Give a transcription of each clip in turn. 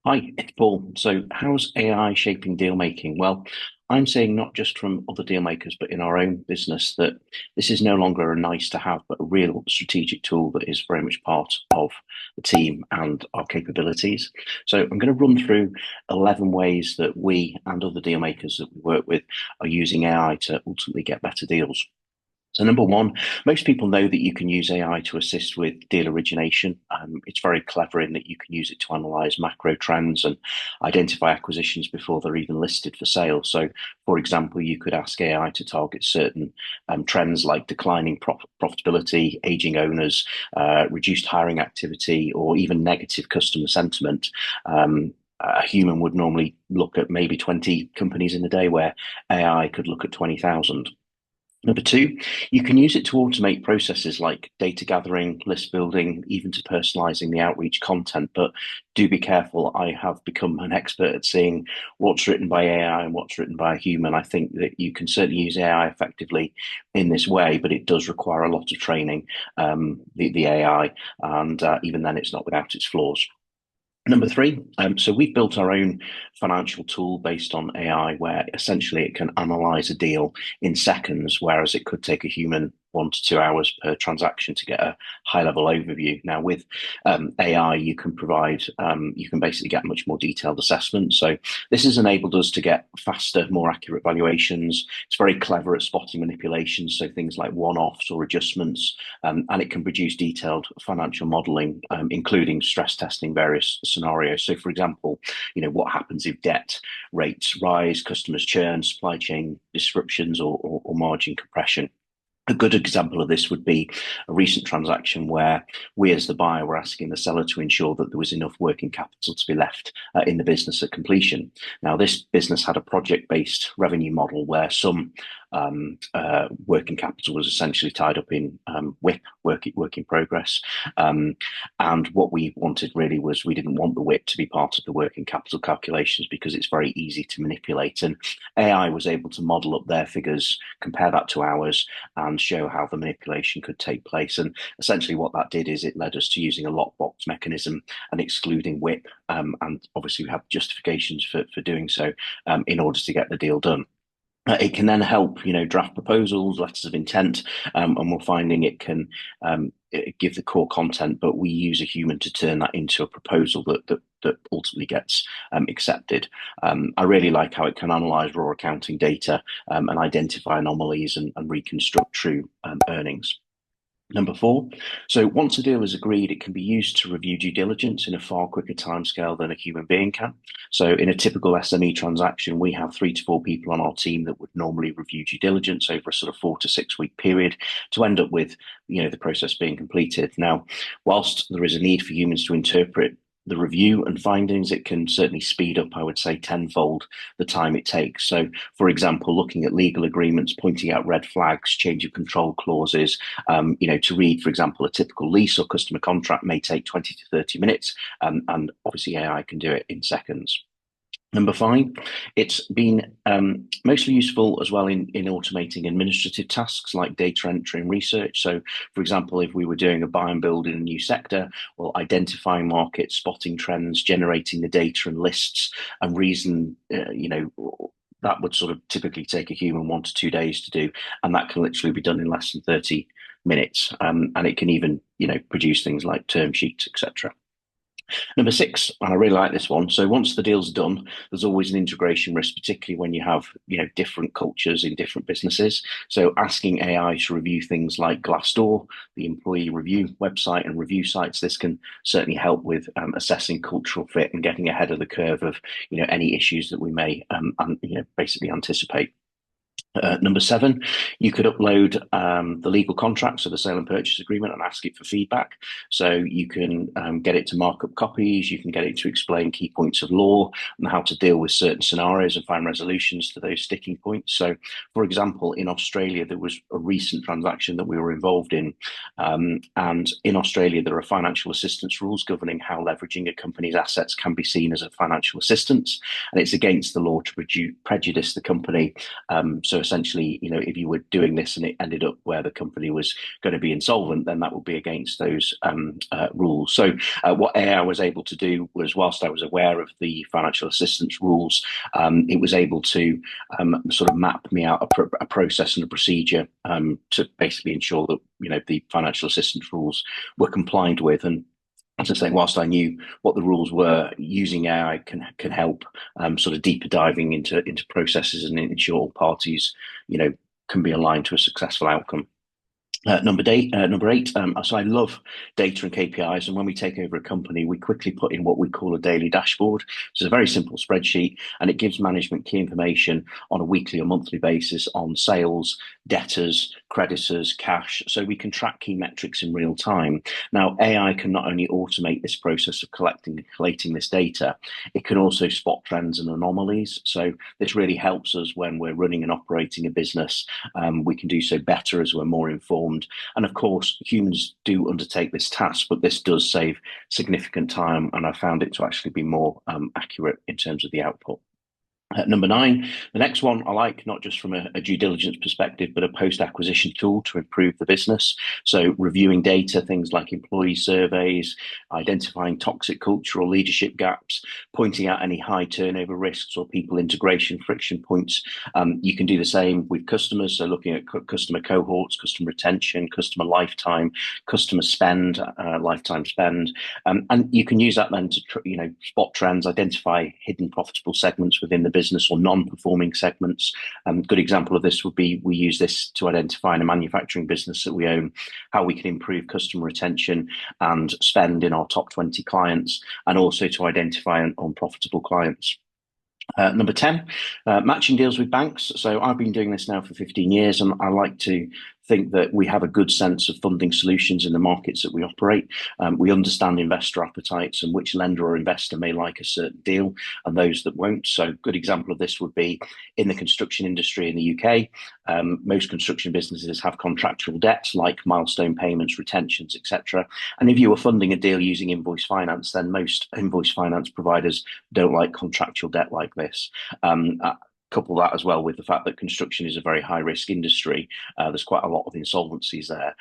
Hi, it's Paul. So, how's AI shaping deal making? Well, I'm saying not just from other deal makers, but in our own business, that this is no longer a nice to have, but a real strategic tool that is very much part of the team and our capabilities. So, I'm going to run through 11 ways that we and other deal makers that we work with are using AI to ultimately get better deals. So, number one, most people know that you can use AI to assist with deal origination. It's very clever in that you can use it to analyze macro trends and identify acquisitions before they're even listed for sale. So, for example, you could ask AI to target certain trends like declining profitability, aging owners, reduced hiring activity, or even negative customer sentiment. A human would normally look at maybe 20 companies in a day, where AI could look at 20,000. Number two, you can use it to automate processes like data gathering, list building, even to personalizing the outreach content. But do be careful. I have become an expert at seeing what's written by AI and what's written by a human. I think that you can certainly use AI effectively in this way, but it does require a lot of training, the AI, and even then, it's not without its flaws. Number three, so we've built our own financial tool based on AI where essentially it can analyze a deal in seconds, whereas it could take a human 1 to 2 hours per transaction to get a high level overview. Now, with AI, you can basically get much more detailed assessment. So, this has enabled us to get faster, more accurate valuations. It's very clever at spotting manipulations, so things like one offs or adjustments, and it can produce detailed financial modeling, including stress testing various scenarios. So, for example, what happens if debt rates rise, customers churn, supply chain disruptions, or margin compression. A good example of this would be a recent transaction where we, as the buyer, were asking the seller to ensure that there was enough working capital to be left in the business at completion. Now, this business had a project based revenue model where some working capital was essentially tied up in WIP, work in progress. And what we wanted really was we didn't want the WIP to be part of the working capital calculations because it's very easy to manipulate. And AI was able to model up their figures, compare that to ours, and show how the manipulation could take place. And essentially, what that did is it led us to using a lockbox mechanism and excluding WIP. And obviously, we have justifications for doing so in order to get the deal done. It can then help, draft proposals, letters of intent, and we're finding it can give the core content, but we use a human to turn that into a proposal that ultimately gets accepted. I really like how it can analyze raw accounting data and identify anomalies and reconstruct true earnings. Number four, so once a deal is agreed, it can be used to review due diligence in a far quicker timescale than a human being can. So in a typical SME transaction, we have 3 to 4 people on our team that would normally review due diligence over a sort of 4 to 6 week period to end up with, the process being completed. Now, whilst there is a need for humans to interpret the review and findings, it can certainly speed up, I would say, tenfold the time it takes. So, for example, looking at legal agreements, pointing out red flags, change of control clauses, to read, for example, a typical lease or customer contract may take 20 to 30 minutes, and obviously AI can do it in seconds. Number five, it's been mostly useful as well in automating administrative tasks like data entry and research. So, for example, if we were doing a buy and build in a new sector, well, identifying markets, spotting trends, generating the data and lists and reason, that would sort of typically take a human 1 to 2 days to do, and that can literally be done in less than 30 minutes. And it can even, produce things like term sheets, etc. Number six, and I really like this one. So once the deal's done, there's always an integration risk, particularly when you have, different cultures in different businesses. So asking AI to review things like Glassdoor, the employee review website and review sites, this can certainly help with assessing cultural fit and getting ahead of the curve of, any issues that we may, basically anticipate. Number seven, you could upload the legal contract, so the sale and purchase agreement, and ask it for feedback. So you can get it to mark up copies, you can get it to explain key points of law and how to deal with certain scenarios and find resolutions to those sticking points. So, for example, in Australia, there was a recent transaction that we were involved in. And in Australia, there are financial assistance rules governing how leveraging a company's assets can be seen as a financial assistance. And it's against the law to prejudice the company. So essentially, if you were doing this and it ended up where the company was going to be insolvent, then that would be against those rules. So what AI was able to do was, whilst I was aware of the financial assistance rules, it was able to sort of map me out a process and a procedure to basically ensure that the financial assistance rules were complied with. And as I say, whilst I knew what the rules were, using AI can help sort of deeper diving into processes and ensure all parties, can be aligned to a successful outcome. Number eight. So I love data and KPIs, and when we take over a company, we quickly put in what we call a daily dashboard. So it's a very simple spreadsheet, and it gives management key information on a weekly or monthly basis on sales, debtors, creditors, cash, so we can track key metrics in real time. Now, AI can not only automate this process of collecting and collating this data, it can also spot trends and anomalies. So this really helps us when we're running and operating a business. We can do so better as we're more informed. And of course, humans do undertake this task, but this does save significant time, and I found it to actually be more accurate in terms of the output. Number nine, the next one I like, not just from a due diligence perspective, but a post-acquisition tool to improve the business. So reviewing data, things like employee surveys, identifying toxic cultural leadership gaps, pointing out any high turnover risks or people integration friction points. You can do the same with customers. So looking at customer cohorts, customer retention, customer lifetime, customer spend, lifetime spend. And you can use that then to spot trends, identify hidden profitable segments within the business or non-performing segments. Good example of this would be we use this to identify in a manufacturing business that we own how we can improve customer retention and spend in our top 20 clients, and also to identify unprofitable clients. Number 10, matching deals with banks. So I've been doing this now for 15 years, and I like to think that we have a good sense of funding solutions in the markets that we operate. We understand investor appetites and which lender or investor may like a certain deal and those that won't. So a good example of this would be in the construction industry in the UK. Most construction businesses have contractual debts like milestone payments, retentions, etc. And if you were funding a deal using invoice finance, then most invoice finance providers don't like contractual debt like this. Couple that as well with the fact that construction is a very high risk industry. There's quite a lot of insolvencies there.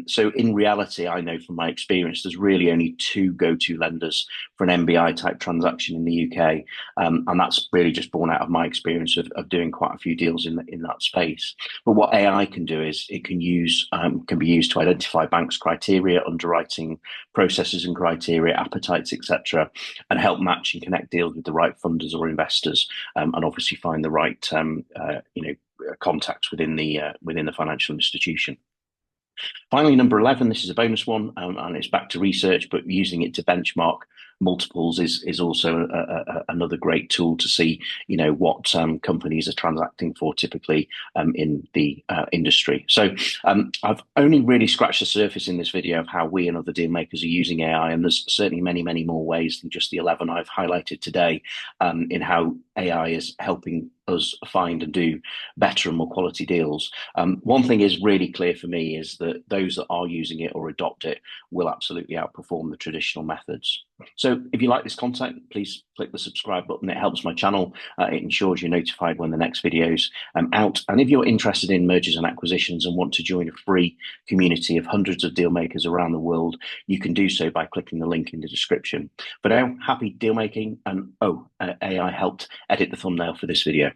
So in reality, I know from my experience, there's really only two go-to lenders for an MBI type transaction in the UK. And that's really just born out of my experience of doing quite a few deals in that space. But what AI can do is it can be used to identify banks' criteria, underwriting processes and criteria, appetites, etc., and help match and connect deals with the right funders or investors, and obviously find the right contacts within the financial institution. Finally, number 11, this is a bonus one, and it's back to research, but using it to benchmark multiples is also another great tool to see, what companies are transacting for typically in the industry. So I've only really scratched the surface in this video of how we and other deal makers are using AI, and there's certainly many, many more ways than just the 11 I've highlighted today in how AI is helping us find and do better and more quality deals. One thing is really clear for me is that those that are using it or adopt it will absolutely outperform the traditional methods. So if you like this content, please click the subscribe button. It helps my channel. It ensures you're notified when the next video's out. And if you're interested in mergers and acquisitions and want to join a free community of hundreds of deal makers around the world, you can do so by clicking the link in the description. For now, happy deal making, and AI helped edit the thumbnail for this video.